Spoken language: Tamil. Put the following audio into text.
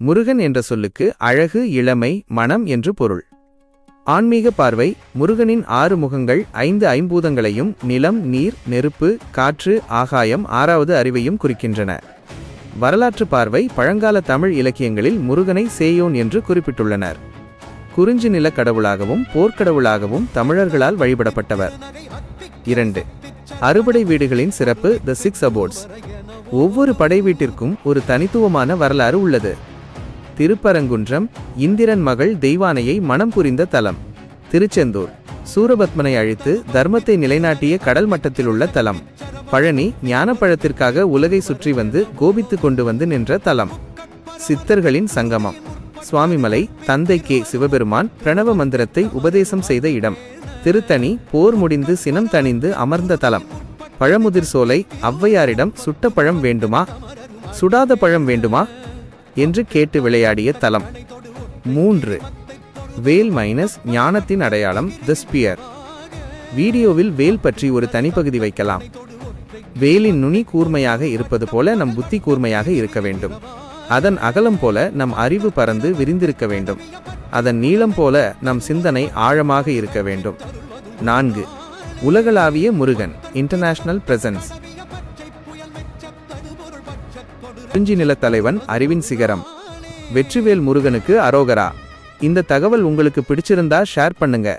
முருகன் என்ற சொல்லுக்கு அழகு, இளமை, மனம் என்று பொருள். ஆன்மீக பார்வை. முருகனின் 6 முகங்கள் 5 ஐம்பூதங்களையும் நிலம், நீர், நெருப்பு, காற்று, ஆகாயம், 6வது அறிவையும் குறிக்கின்றன. வரலாற்று பார்வை. பழங்கால தமிழ் இலக்கியங்களில் முருகனை சேயோன் என்று குறிப்பிட்டுள்ளனர். குறிஞ்சி நில கடவுளாகவும் போர்க்கடவுளாகவும் தமிழர்களால் வழிபடப்பட்டவர். 2. அறுபடை வீடுகளின் சிறப்பு. தி 6 அபோர்ட்ஸ். ஒவ்வொரு படை வீட்டிற்கும் ஒரு தனித்துவமான வரலாறு உள்ளது. திருப்பரங்குன்றம் இந்திரன் மகள் தெய்வானையை மனம் புரிந்த தலம். திருச்செந்தூர் சூரபத்மனை அழித்து தர்மத்தை நிலைநாட்டிய கடல் மட்டத்தில் உள்ள தலம். பழனி ஞானப்பழத்திற்காக உலகை சுற்றி வந்து கோபித்து கொண்டு வந்து நின்ற தலம். சித்தர்களின் சங்கமம். சுவாமிமலை தந்தை கே சிவபெருமான் பிரணவ மந்திரத்தை உபதேசம் செய்த இடம். திருத்தணி போர் முடிந்து சினம் தணிந்து அமர்ந்த தலம். பழமுதிர் சோலை ஔவையாரிடம் சுட்ட பழம் வேண்டுமா, சுடாத பழம் வேண்டுமா என்று கேட்டு விளையாடிய தலம். 3. வேல் மைனஸ் ஞானத்தின் அடையாளம். தி ஸ்பியர். வீடியோவில் வேல் பற்றி ஒரு தனிப்பகுதி வைக்கலாம். வேலின் நுனி கூர்மையாக இருப்பது போல நம் புத்தி கூர்மையாக இருக்க வேண்டும். அதன் அகலம் போல நம் அறிவு பறந்து விரிந்திருக்க வேண்டும். அதன் நீளம் போல நம் சிந்தனை ஆழமாக இருக்க வேண்டும். 4. உலகளாவிய முருகன். International presence. குறிஞ்சி நில தலைவன், அறிவின் சிகரம். வெற்றிவேல் முருகனுக்கு அரோகரா. இந்த தகவல் உங்களுக்கு பிடிச்சிருந்தா ஷேர் பண்ணுங்க.